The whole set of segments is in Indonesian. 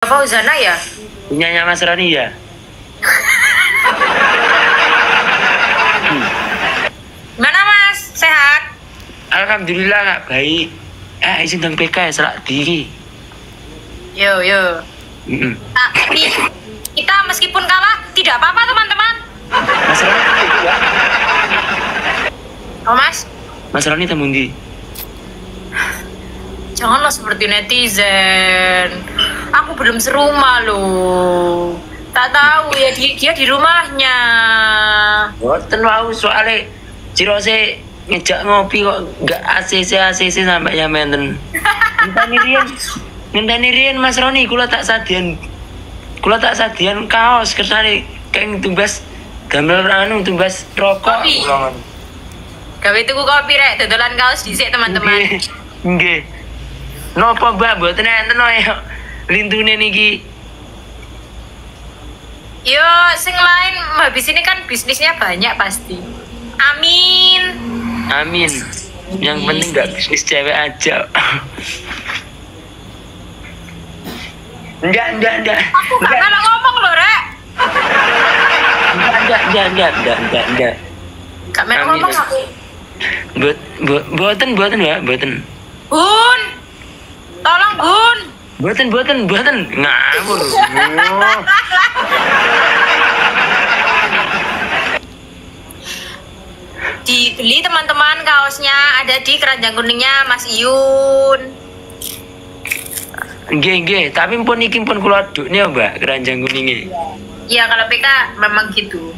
Fauzana ya? Punyanya Mas Roni ya? Mana Mas? Sehat? Alhamdulillah nggak baik. Izin dong PK ya, selak diri. Yo. Kita meskipun kalah tidak apa-apa teman-teman. Mas Roni itu ya? Oh Mas? Mas Roni temundi. Janganlah seperti netizen. Aku belum serumah loh. Tak tahu ya dia di rumahnya. Boten wau soalnya Cirose ngejak ngopi kok nggak ACC sampai nyamenten. Ngenteni riyen Mas Roni kula tak sadian kaos kersane keng tumbas gambar tumbas rokok. Gawe tuku kopi rek dodolan kaos dhisik teman-teman. Nggih. Napa Mbak mboten enten ya lintune niki? Yo, sing lain habis ini kan bisnisnya banyak pasti. Amin. Yang penting nggak bisnis cewek aja. Enggak. Aku gak malah ngomong loh, Rek. Enggak. Gak malah ngomong aku. Buatan Mbak, buatan. Bun. Tolong, Bun. Buatan. Ngawur. Dibeli teman-teman kaosnya ada di keranjang kuningnya Mas Iyun. Nggih, tapi pun iki pun kula adukne Mbak, keranjang kuninge. Iya, kalau PK memang gitu.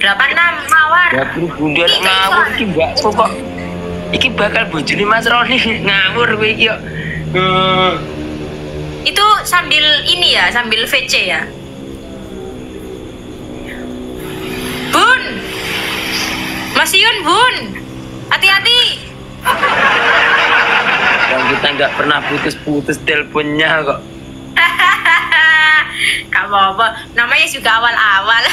86 mawar. Ya bunda ngawur iki Mbak, kok iki bakal bojone Mas Roni ngawur kowe iki kok. Itu sambil ini ya, sambil VC ya. Bun. Mas Iyun, Bun. Hati-hati. Yang kita nggak pernah putus teleponnya kok. Gak apa-apa, namanya juga awal-awal.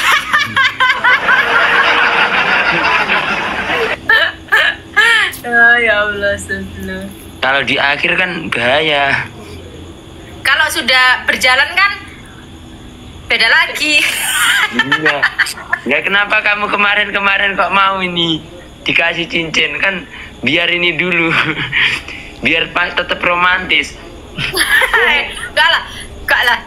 Oh, ya Allah, sebelum. Kalau di akhir kan bahaya. Kalau sudah berjalan kan beda lagi. Iya. Ya kenapa kamu kemarin kok mau ini dikasih cincin kan biar ini dulu. Biar tetap romantis. Gak lah.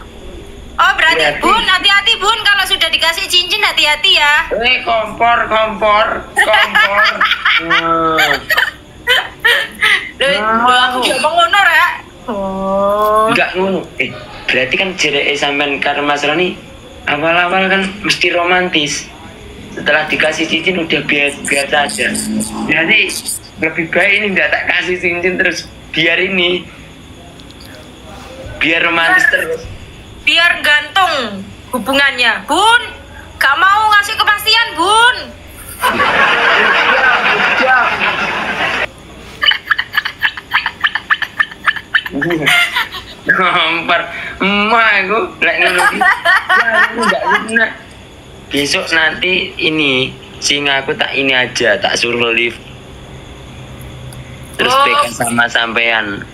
Oh berarti Bun, hati-hati Bun, kalau sudah dikasih cincin hati-hati ya. Kompor. Aku juga mau ngono Rek. Oh. Enggak ngono. Berarti kan jereke sampean karo Mas Roni awal-awal kan mesti romantis. Setelah dikasih cincin udah biasa aja. Jadi lebih baik ini nggak tak kasih cincin terus biar romantis terus. Biar gantung hubungannya, Bun. Gak mau ngasih kepastian, Bun. Kompor emak aku lek ngono iki. Enggak guna. Besok nanti ini sing aku tak ini aja, tak suruh lift. Terus pegang sama sampean.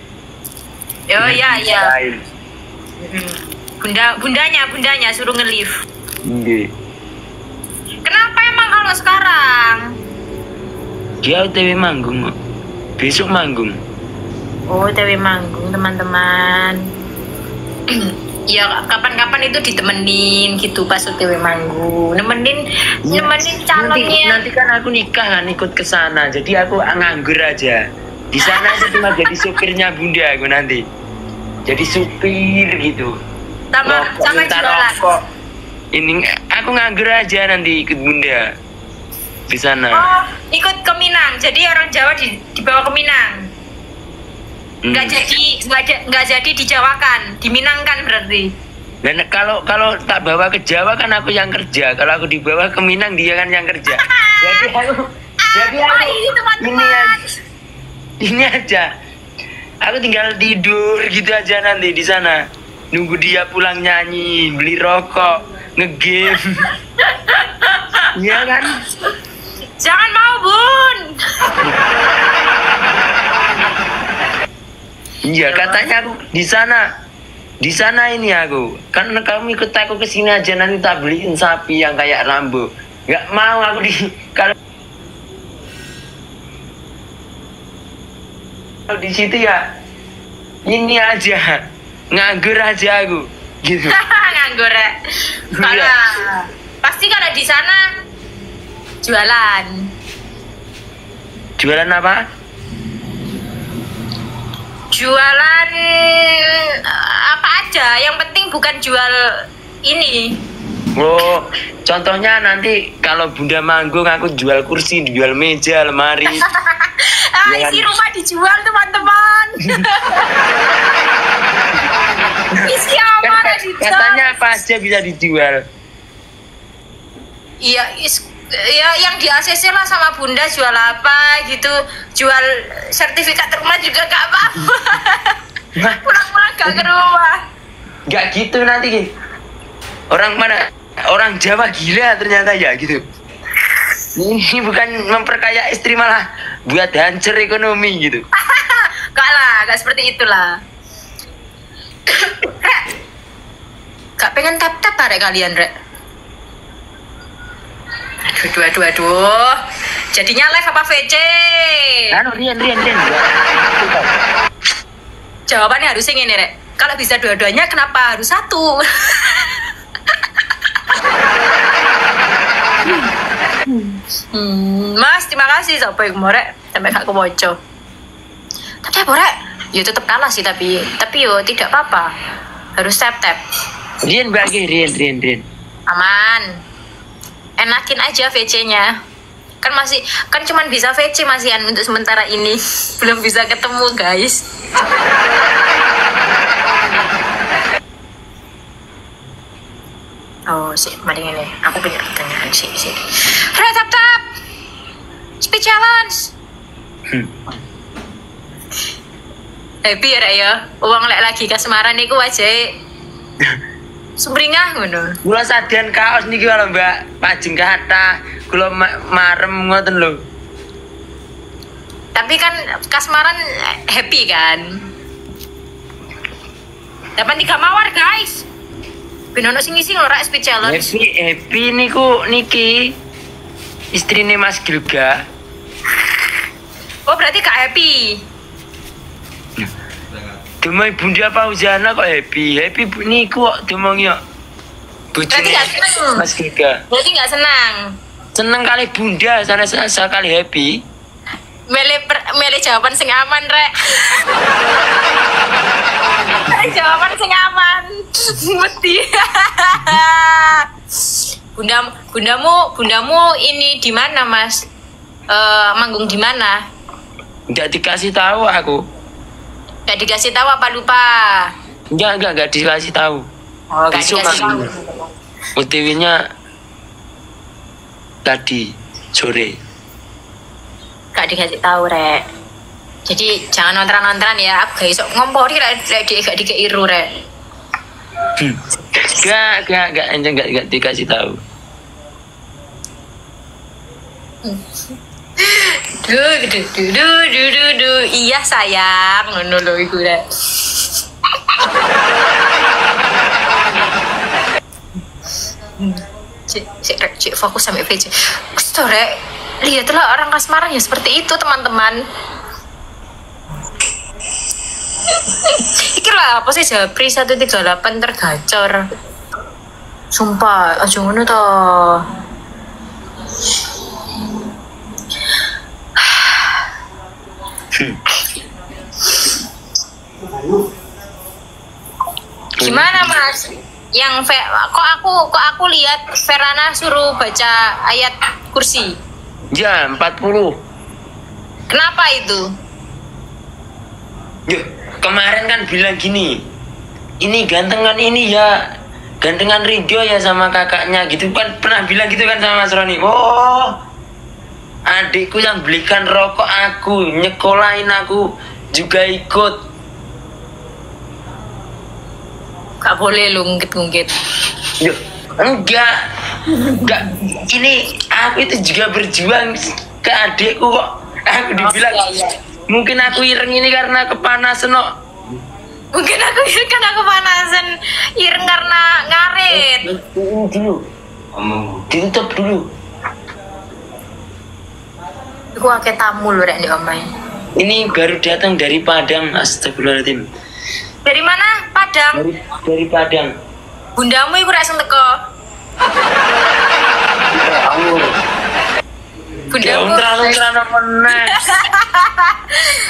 Oh iya. Bundanya suruh nge-lift. Nggih. Kenapa emang kalau sekarang? Dia OTW manggung kok. Besok manggung. Oh, OTW manggung, teman-teman. Ya kapan-kapan itu ditemenin gitu pas OTW manggung. Nemenin calonnya. Nanti kan aku nikah kan ikut ke sana. Jadi aku nganggur aja. Di sana aku cuma jadi supirnya Bunda aku nanti. Jadi supir gitu. Sama jualan. Ini aku nganggur aja nanti ikut Bunda di sana. Oh, ikut ke Minang. Jadi orang Jawa dibawa ke Minang. Nggak jadi dijawakan, diminangkan berarti. Dan kalau tak bawa ke Jawa kan aku yang kerja. Kalau aku dibawa ke Minang dia kan yang kerja. Jadi aku ini teman-teman. Ini aja. Aku tinggal tidur gitu aja nanti di sana. Nunggu dia pulang nyanyi, beli rokok, nge-game. Iya kan? Jangan mau, Bun. Iya, katanya aku di sana Di sana ini aku, kan kamu ikut aku ke sini aja, nanti tak beliin sapi yang kayak Rambo. Nggak mau aku kalau di situ ya ini aja, nganggur aja aku gitu. Nganggur ya. Pasti kalau di sana jualan. Jualan apa? Jualan apa aja, yang penting bukan jual ini. Oh, contohnya nanti kalau Bunda manggung aku jual kursi, jual meja, lemari. Isi rumah dijual teman-teman. Isi kamar dijual. Katanya apa aja bisa dijual. Iya, ya yang di ACC lah sama Bunda, jual apa gitu. Jual sertifikat rumah juga gak apa-apa. Pulang-pulang gak ke rumah. Gak gitu nanti. Orang mana? Orang Jawa gila ternyata ya gitu. Ini bukan memperkaya istri, malah buat hancur ekonomi gitu. Gak seperti itulah. Rek, gak pengen tap-tap Rek kalian, Rek? Aduh. Jadinya live apa VC? Rian. Jawabannya harus yang ini, Rek. Kalau bisa dua-duanya, kenapa harus satu? Mas, terima kasih sampai kemarin sampai gak kemoco. Tapi Rek, yo tetap kalah sih, tapi yo tidak apa-apa. Harus tap. Rian bagi Rian. Aman. Enakin aja VC-nya. Kan cuman bisa VC masihan untuk sementara ini. Belum bisa ketemu, guys. Oh, sih, mari ini. Aku punya pertanyaan sih. Rek, tap. Speed challenge. Happy ya, Rek ya. Uang lek lagi ke Semarang niku wajahe sumringah ngono. Kula sadian kaos niki lho, Mbak. Pajeng kata kula marem ngoten lho. Tapi kan Kasmaran happy kan. Dapat 3 mawar, guys. Benono sing ngisi lho Rek speed challenge. Happy niku niki istrine Mas Gilga. Oh, berarti Kak happy. Demai Bunda Fauzana kok happy niku kok demongi kok. Berarti gak seneng. Mas Gilga. Berarti gak senang. Seneng kali Bunda, sana kali happy. Milih jawaban sing aman, Rek. Jawaban sing aman. Mesti. Bundamu ini di mana, Mas? Manggung di mana? Enggak dikasih tahu aku. Enggak dikasih tahu apa lupa? Enggak dikasih tahu. Oh, enggak dikasih tahu. UTW-nya tadi sore. Gak dikasih tahu, Rek. Jadi jangan nontran ya. Aku gak iso ngompori Rek gak dikeiru, Rek. Enggak dikasih tahu. Duh. Iya sayang, ngono lho iku, Rek. Cik fokus sampai VC. Rek, lihatlah orang Kasmaran ya seperti itu, teman-teman. Iki lah apa sih Japri 138 tergacor. Sumpah, aja ngono to. Gimana, Mas? Kok aku lihat Verana suruh baca ayat kursi. Ya, 40. Kenapa itu? Yuk, kemarin kan bilang gini. Ini gantengan ini ya. Gantengan Ridho ya sama kakaknya gitu kan, pernah bilang gitu kan sama Mas Roni. Oh, adikku yang belikan rokok aku, nyekolahin aku juga ikut. Gak boleh lu ngungkit-ngungkit. Yuk, enggak. Ini aku itu juga berjuang ke adikku kok. Aku dibilang mungkin aku ireng ini karena kepanasan kok. Mungkin aku panasan ireng karena ngarit. Dulu. Ditutup dulu. Aku akeh tamu lho rek di omahe. Ini baru datang dari Padang, astagfirullahaladzim. Dari mana? Padang. Dari Padang. Bundamu iku rek sing teko. Bundamu terlalu meneh.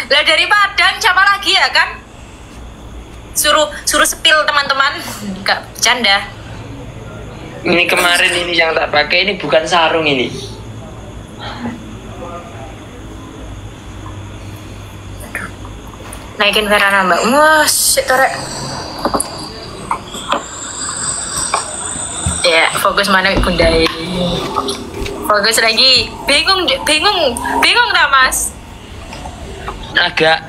Lah dari Padang siapa lagi ya kan? Suruh sepil teman-teman. Enggak bercanda. Ini kemarin ini yang tak pakai ini bukan sarung ini. Naikin verana mbak. Wah, shit torek. Ya, fokus mana bunda ini. Fokus lagi. Bingung tak mas? Agak.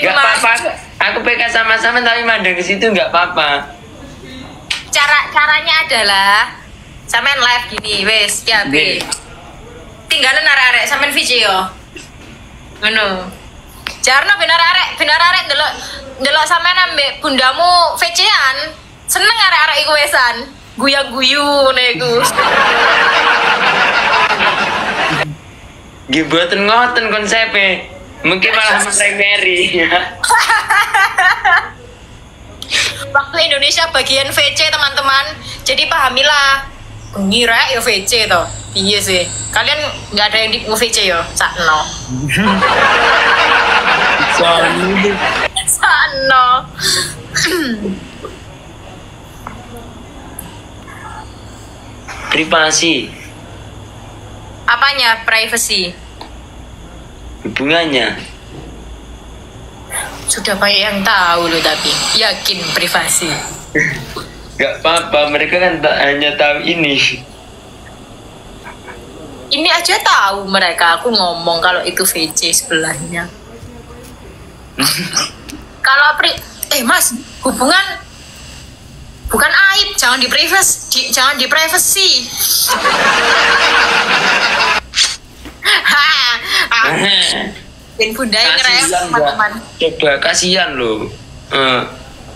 Gak apa-apa. Aku PK sama-sama tapi mandang ke situ nggak apa-apa. Caranya adalah sampean live gini, wes, ya be. Tinggalin arek-arek sampean video. Ngono. Jarno benar arek delok sampean ambek bundamu VC-an. Seneng arek-arek iku wesan. Guyang-guyu ngene iku. Nggih mboten ngoten konsepe. Mungkin malah meremeri. Waktu Indonesia bagian VC teman-teman. Jadi pahamilah. Ngira ya VC toh. Iya sih. Kalian nggak ada yang di VC ya? Sakno. Sakno. Privasi. Apanya privacy? Hubungannya. Sudah banyak yang tahu loh tapi yakin privasi. Gak apa-apa, mereka kan hanya tahu ini. Ini aja tahu mereka. Aku ngomong kalau itu VC sebelahnya. Kalau mas, hubungan bukan aib, jangan di privacy. Ben bunda yang teman-teman. Coba kasihan loh.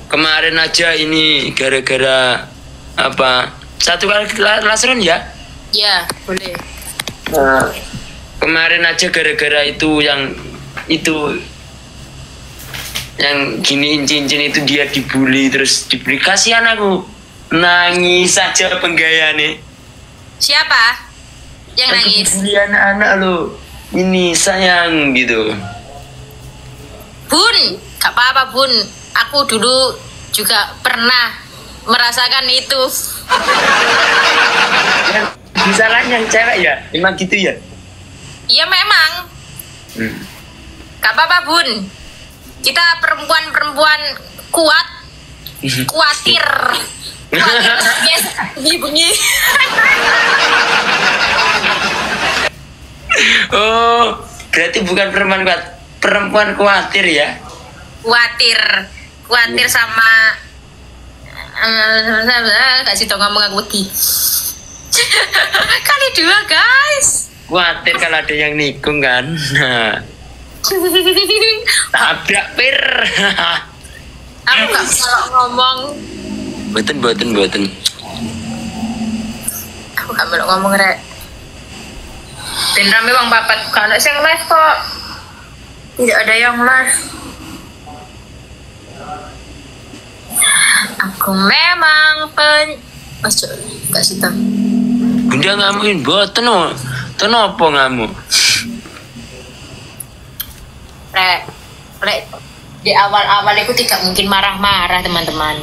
Kemarin aja ini gara-gara apa? Satu kali laseran ya? Ya, boleh. Kemarin aja gara-gara itu yang giniin cincin itu dia dibully terus dibully. Kasihan aku. Nangis saja penggayane. Siapa yang nangis? Dibully anak-anak lo. Ini sayang gitu. Bun, gak apa-apa bun. Aku dulu juga pernah merasakan itu. Misalnya yang cewek ya, emang gitu ya? Iya memang. Gak apa-apa bun. Kita perempuan kuat, kuatir. Yes, bunyi. Oh, berarti bukan perempuan kuat, perempuan khawatir ya? Khawatir sama kasih tau ngomong aku lagi. Kali 2 guys. Khawatir kalau ada yang nikung kan. Tabrak pir. Aku gak kalau ngomong. Boten. Aku gak mau ngomong rek. Ben rame wong papat, gak ada yang live kok. Tidak ada yang live. Aku memang Mas gak sih tau. Bunda ngamuin boten oh. Kenapa ngamuk? Rek, di awal-awal itu tidak mungkin marah-marah teman-teman.